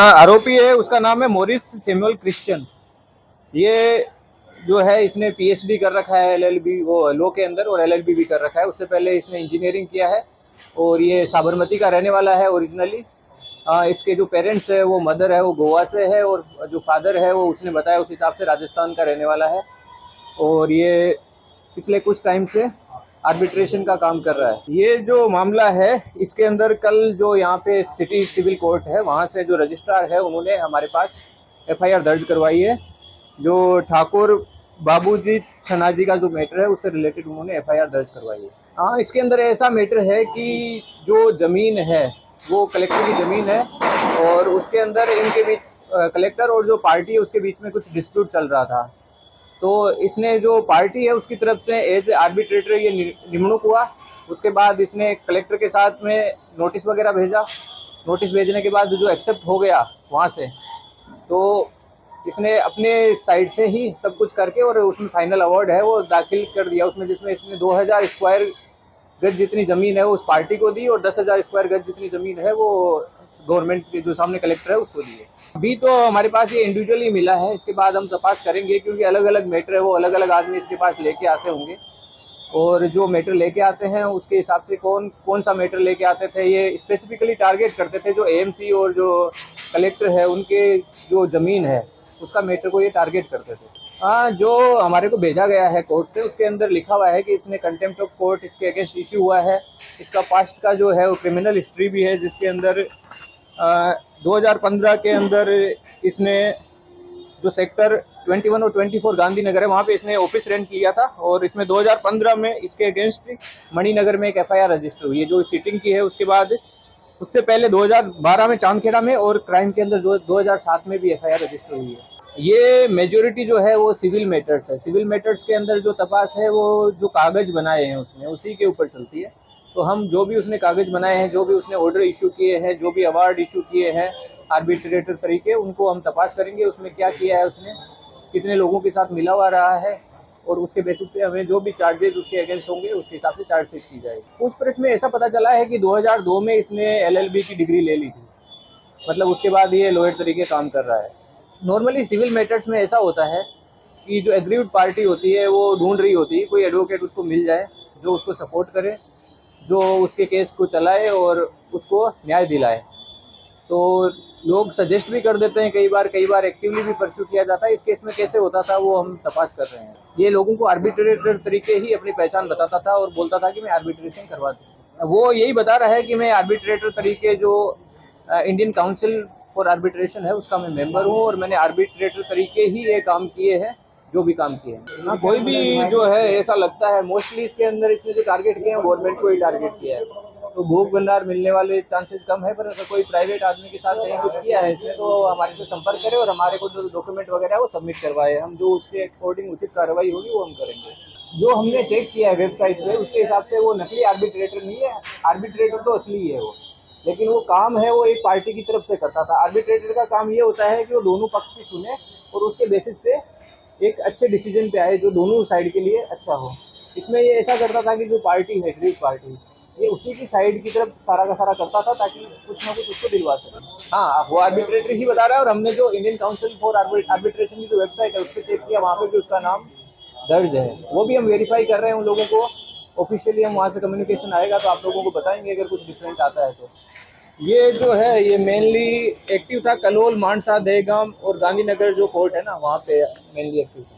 आरोपी है, उसका नाम है मॉरिस सैमुअल क्रिश्चियन। ये जो है इसने पीएचडी कर रखा है एलएलबी वो लॉ के अंदर, और एलएलबी भी कर रखा है। उससे पहले इसने इंजीनियरिंग किया है और ये साबरमती का रहने वाला है ओरिजिनली। इसके जो पेरेंट्स है, वो मदर है वो गोवा से है, और जो फादर है वो उसने बताया उस हिसाब से राजस्थान का रहने वाला है। और ये पिछले कुछ टाइम से आर्बिट्रेशन का काम कर रहा है। ये जो मामला है इसके अंदर कल जो यहाँ पे सिटी सिविल कोर्ट है वहाँ से जो रजिस्ट्रार है उन्होंने हमारे पास एफआईआर दर्ज करवाई है। जो ठाकुर बाबूजी छनाजी का जो मैटर है उससे रिलेटेड उन्होंने एफआईआर दर्ज करवाई है। हाँ, इसके अंदर ऐसा मैटर है कि जो ज़मीन है वो कलेक्टर की ज़मीन है, और उसके अंदर इनके बीच कलेक्टर और जो पार्टी है उसके बीच में कुछ डिस्प्यूट चल रहा था। तो इसने जो पार्टी है उसकी तरफ से एज आर्बिट्रेटर ये निमणूक हुआ। उसके बाद इसने कलेक्टर के साथ में नोटिस वगैरह भेजा। नोटिस भेजने के बाद जो एक्सेप्ट हो गया वहाँ से, तो इसने अपने साइड से ही सब कुछ करके और उसमें फाइनल अवार्ड है वो दाखिल कर दिया उसमें, जिसमें इसने 2000 स्क्वायर गज जितनी ज़मीन है वो उस पार्टी को दी, और 10,000 स्क्वायर गज जितनी ज़मीन है वो गवर्नमेंट के जो सामने कलेक्टर है उसको दी है। अभी तो हमारे पास ये इंडिविजुअली मिला है, इसके बाद हम तपास करेंगे क्योंकि अलग अलग मैटर है वो अलग अलग आदमी इसके पास लेके आते होंगे, और जो मैटर लेके आते हैं उसके हिसाब से कौन कौन सा मैटर लेके आते थे ये स्पेसिफिकली टारगेट करते थे। जो एएमसी और जो कलेक्टर है उनके जो ज़मीन है उसका मैटर को ये टारगेट करते थे। हाँ, जो हमारे को भेजा गया है कोर्ट से उसके अंदर लिखा हुआ है कि इसने कंटेम्प्ट ऑफ कोर्ट इसके अगेंस्ट इश्यू हुआ है। इसका पास्ट का जो है वो क्रिमिनल हिस्ट्री भी है, जिसके अंदर 2015 के अंदर इसने जो सेक्टर 21 और 24 गांधीनगर है वहाँ पे इसने ऑफिस रेंट लिया था, और इसमें 2015 में इसके अगेंस्ट मणिनगर में एक एफआईआर रजिस्टर हुई है जो चीटिंग की है। उसके बाद उससे पहले 2012 में चांदखेड़ा में, और क्राइम के अंदर 2007 में भी एफआईआर रजिस्टर हुई है। ये मेजोरिटी जो है वो सिविल मैटर्स है। सिविल मैटर्स के अंदर जो तपास है वो जो कागज बनाए हैं उसने उसी के ऊपर चलती है। तो हम जो भी उसने कागज बनाए हैं, जो भी उसने ऑर्डर इशू किए हैं, जो भी अवार्ड इशू किए हैं आर्बिट्रेटर तरीके, उनको हम तपास करेंगे उसमें क्या किया है उसने, कितने लोगों के साथ मिला हुआ रहा है, और उसके बेसिस पे हमें जो भी चार्जेस उसके अगेंस्ट होंगे उसके हिसाब से चार्जशीट की जाएगी। पूछपरछ में ऐसा पता चला है कि 2002 में इसने एलएलबी की डिग्री ले ली थी, मतलब उसके बाद ये लॉयर तरीके काम कर रहा है। नॉर्मली सिविल मैटर्स में ऐसा होता है कि जो एग्रीव्ड पार्टी होती है वो ढूंढ रही होती है कोई एडवोकेट उसको मिल जाए जो उसको सपोर्ट करे, जो उसके केस को चलाए और उसको न्याय दिलाए। तो लोग सजेस्ट भी कर देते हैं कई बार एक्टिवली भी परस्यू किया जाता है। इस केस में कैसे होता था वो हम तपास कर रहे हैं। ये लोगों को आर्बिट्रेटर तरीके ही अपनी पहचान बताता था और बोलता था कि मैं आर्बिट्रेशन करवा दूँ। वो यही बता रहा है कि मैं आर्बिट्रेटर तरीके जो इंडियन काउंसिल फॉर आर्बिट्रेशन है उसका मैं मेंबर हूँ, और मैंने आर्बिट्रेटर तरीके ही ये काम किए हैं जो भी काम किए हैं। हाँ, कोई भी जो है ऐसा लगता है मोस्टली इसके अंदर इसने जो टारगेट किया है गवर्नमेंट को ही टारगेट किया है, तो भूख भंडार मिलने वाले चांसेस कम है। पर अगर कोई प्राइवेट आदमी के साथ कहीं कुछ किया है इसने तो हमारे से संपर्क करे और हमारे को जो डॉक्यूमेंट वगैरह है वो सबमिट करवाए। हम जो उसके अकॉर्डिंग उचित कार्रवाई होगी वो हम करेंगे। जो हमने चेक किया है वेबसाइट पे उसके हिसाब से वो नकली आर्बिट्रेटर नहीं है, आर्बिट्रेटर तो असली ही है वो, लेकिन वो काम है वो एक पार्टी की तरफ से करता था। आर्बिट्रेटर का काम ये होता है कि वो दोनों पक्ष की सुने और उसके बेसिस पे एक अच्छे डिसीजन पे आए जो दोनों साइड के लिए अच्छा हो। इसमें ये ऐसा करता था कि जो पार्टी है ग्रीक पार्टी, ये उसी की साइड की तरफ सारा का सारा करता था ताकि कुछ ना कुछ उसको दिलवा सके। हाँ, वो आर्बिट्रेटर ही बता रहा है, और हमने जो इंडियन काउंसिल फॉर आर्बिट्रेशन की जो वेबसाइट है उस पर चेक किया, वहाँ पे भी उसका नाम दर्ज है। वो भी हम वेरीफाई कर रहे हैं उन लोगों को। ऑफिशियली हम वहाँ से कम्युनिकेशन आएगा तो आप लोगों को बताएंगे अगर कुछ डिफरेंट आता है तो। ये जो है ये मेनली एक्टिव था कलोल, मानसा, दहेगाम और गांधीनगर जो कोर्ट है ना वहाँ पे मेनली एक्टिव था।